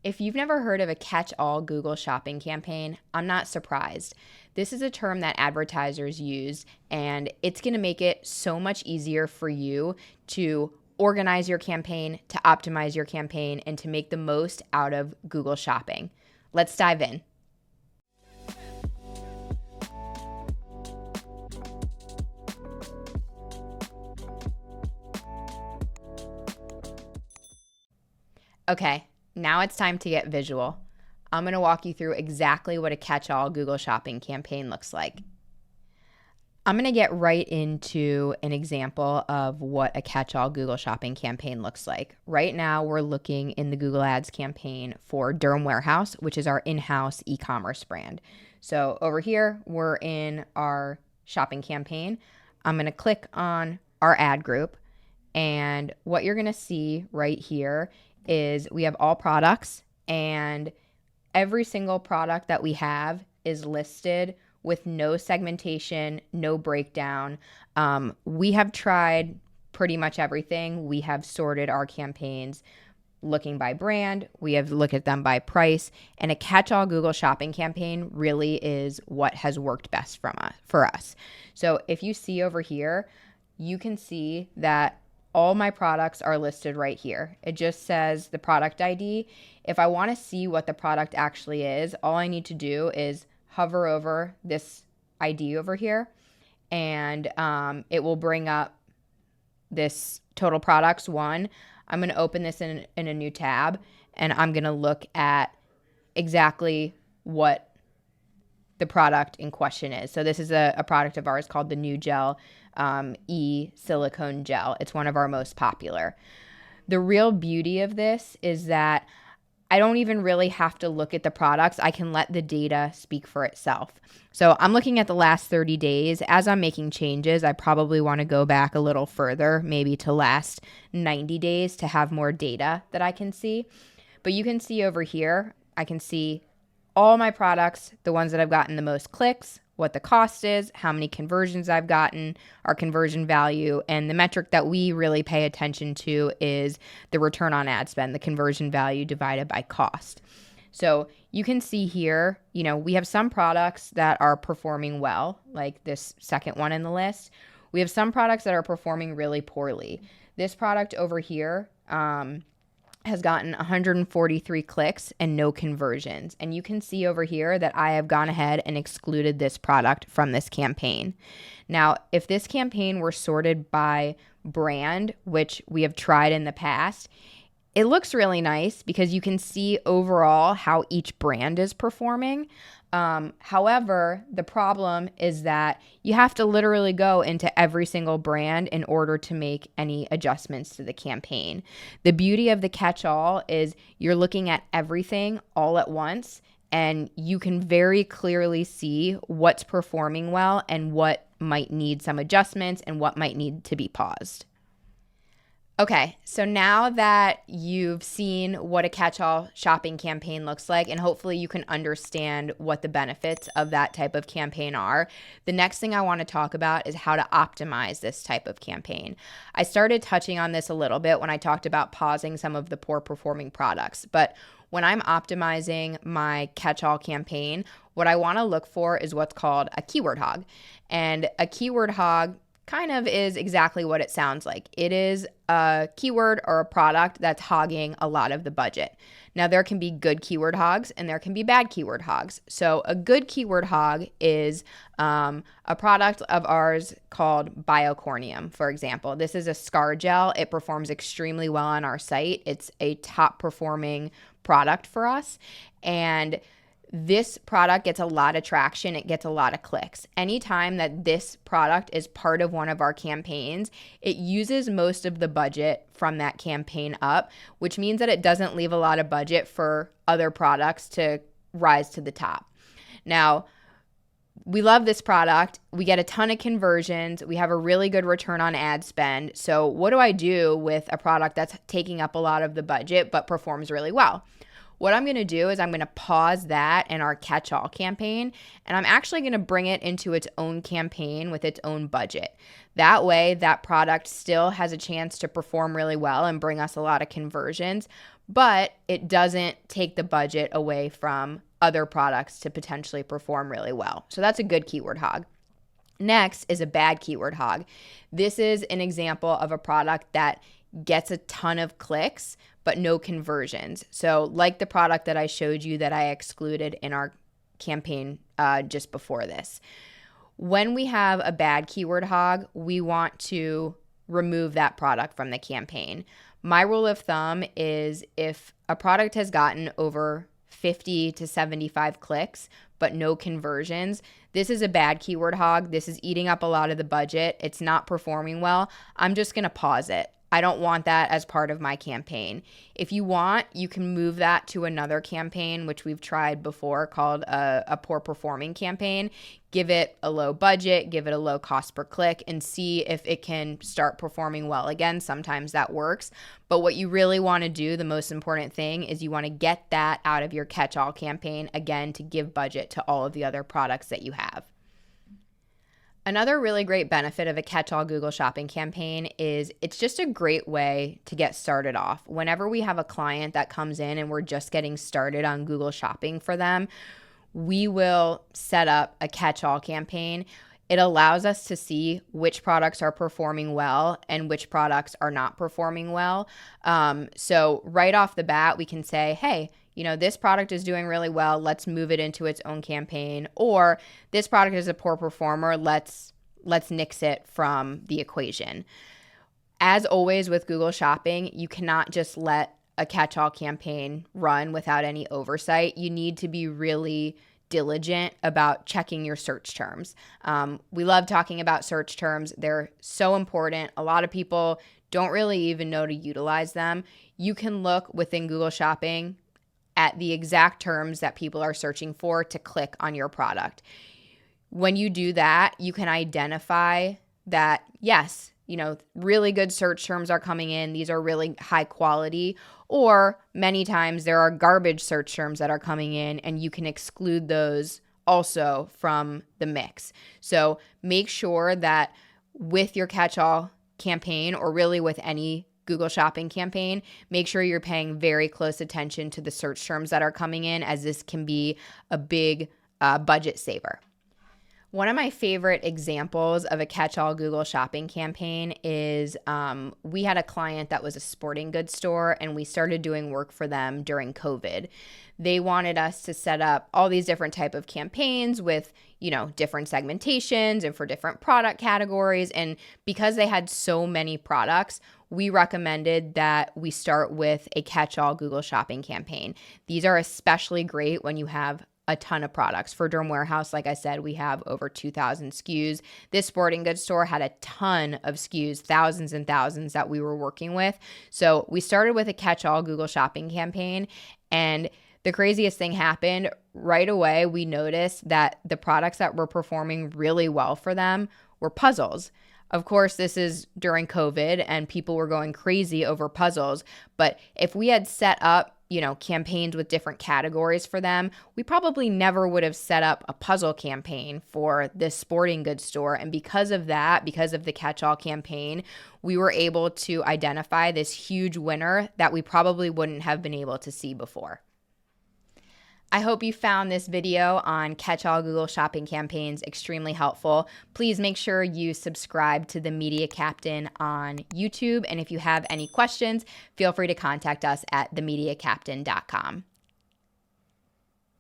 If you've never heard of a catch-all Google shopping campaign, I'm not surprised. This is a term that advertisers use, and it's going to make it so much easier for you to organize your campaign, to optimize your campaign, and to make the most out of Google Shopping. Let's dive in. Okay, now it's time to get visual. I'm going to walk you through exactly what a catch-all Google Shopping campaign looks like. I'm going to get right into an example of what a catch-all Google Shopping campaign looks like. Right now, we're looking in the Google Ads campaign for Durham Warehouse, which is our in-house e-commerce brand. So over here, we're in our shopping campaign. I'm going to click on our ad group, and what you're going to see right here is we have all products, and every single product that we have is listed with no segmentation, no breakdown. We have tried pretty much everything. We have sorted our campaigns looking by brand. We have looked at them by price. And a catch-all Google Shopping campaign really is what has worked best for us. So if you see over here, you can see that all my products are listed right here. It just says the product ID. If I want to see what the product actually is, all I need to do is hover over this ID over here, and it will bring up this total products one. I'm going to open this in a new tab, and I'm going to look at exactly what the product in question is. So this is a product of ours called the New Gel silicone gel. It's one of our most popular. The real beauty of this is that I don't even really have to look at the products. I can let the data speak for itself. So I'm looking at the last 30 days. As I'm making changes, I probably want to go back a little further, maybe to last 90 days to have more data that I can see. But you can see over here, I can see all my products, the ones that I've gotten the most clicks, what the cost is, how many conversions I've gotten, our conversion value, and the metric that we really pay attention to is the return on ad spend, the conversion value divided by cost. So you can see here, we have some products that are performing well, like this second one in the list. We have some products that are performing really poorly. This product over here, has gotten 143 clicks and no conversions. And you can see over here that I have gone ahead and excluded this product from this campaign. Now, if this campaign were sorted by brand, which we have tried in the past, it looks really nice because you can see overall how each brand is performing. However, the problem is that you have to literally go into every single brand in order to make any adjustments to the campaign. The beauty of the catch-all is you're looking at everything all at once, and you can very clearly see what's performing well and what might need some adjustments and what might need to be paused. Okay, so now that you've seen what a catch-all shopping campaign looks like, and hopefully you can understand what the benefits of that type of campaign are, the next thing I want to talk about is how to optimize this type of campaign. I started touching on this a little bit when I talked about pausing some of the poor performing products, but when I'm optimizing my catch-all campaign, what I want to look for is what's called a keyword hog. And a keyword hog kind of is exactly what it sounds like. It is a keyword or a product that's hogging a lot of the budget. Now, there can be good keyword hogs and there can be bad keyword hogs. So a good keyword hog is a product of ours called Biocornium, for example. This is a scar gel. It performs extremely well on our site. It's a top performing product for us. And this product gets a lot of traction. It gets a lot of clicks. Anytime that this product is part of one of our campaigns, it uses most of the budget from that campaign up, which means that it doesn't leave a lot of budget for other products to rise to the top. Now, we love this product. We get a ton of conversions. We have a really good return on ad spend. So what do I do with a product that's taking up a lot of the budget but performs really well? What I'm going to do is I'm going to pause that in our catch-all campaign, and I'm actually going to bring it into its own campaign with its own budget. That way, that product still has a chance to perform really well and bring us a lot of conversions, but it doesn't take the budget away from other products to potentially perform really well. So that's a good keyword hog. Next is a bad keyword hog. This is an example of a product that gets a ton of clicks, but no conversions. So like the product that I showed you that I excluded in our campaign just before this. When we have a bad keyword hog, we want to remove that product from the campaign. My rule of thumb is if a product has gotten over 50 to 75 clicks, but no conversions, this is a bad keyword hog. This is eating up a lot of the budget. It's not performing well. I'm just going to pause it. I don't want that as part of my campaign. If you want, you can move that to another campaign, which we've tried before, called a poor performing campaign. Give it a low budget, give it a low cost per click, and see if it can start performing well again. Sometimes that works. But what you really want to do, the most important thing, is you want to get that out of your catch-all campaign, again, to give budget to all of the other products that you have. Another really great benefit of a catch-all Google Shopping campaign is it's just a great way to get started off. Whenever we have a client that comes in and we're just getting started on Google Shopping for them, we will set up a catch-all campaign. It allows us to see which products are performing well and which products are not performing well. So right off the bat, we can say, hey, this product is doing really well. Let's move it into its own campaign. Or this product is a poor performer. Let's nix it from the equation. As always with Google Shopping, you cannot just let a catch-all campaign run without any oversight. You need to be really diligent about checking your search terms. We love talking about search terms. They're so important. A lot of people don't really even know to utilize them. You can look within Google Shopping at the exact terms that people are searching for to click on your product. When you do that, you can identify that, yes, really good search terms are coming in. These are really high quality. Or many times there are garbage search terms that are coming in, and you can exclude those also from the mix. So make sure that with your catch-all campaign, or really with any Google Shopping campaign, make sure you're paying very close attention to the search terms that are coming in, as this can be a big budget saver. One of my favorite examples of a catch-all Google Shopping campaign is we had a client that was a sporting goods store, and we started doing work for them during COVID. They wanted us to set up all these different type of campaigns with, different segmentations and for different product categories. And because they had so many products, we recommended that we start with a catch-all Google Shopping campaign. These are especially great when you have a ton of products. For Derm Warehouse, like I said, we have over 2,000 SKUs. This sporting goods store had a ton of SKUs, thousands and thousands that we were working with. So we started with a catch-all Google Shopping campaign, and the craziest thing happened. Right away, we noticed that the products that were performing really well for them were puzzles. Of course, this is during COVID and people were going crazy over puzzles. But if we had set up, campaigns with different categories for them, we probably never would have set up a puzzle campaign for this sporting goods store. And because of that, because of the catch-all campaign, we were able to identify this huge winner that we probably wouldn't have been able to see before. I hope you found this video on catch-all Google Shopping campaigns extremely helpful. Please make sure you subscribe to the Media Captain on YouTube. And if you have any questions, feel free to contact us at themediacaptain.com.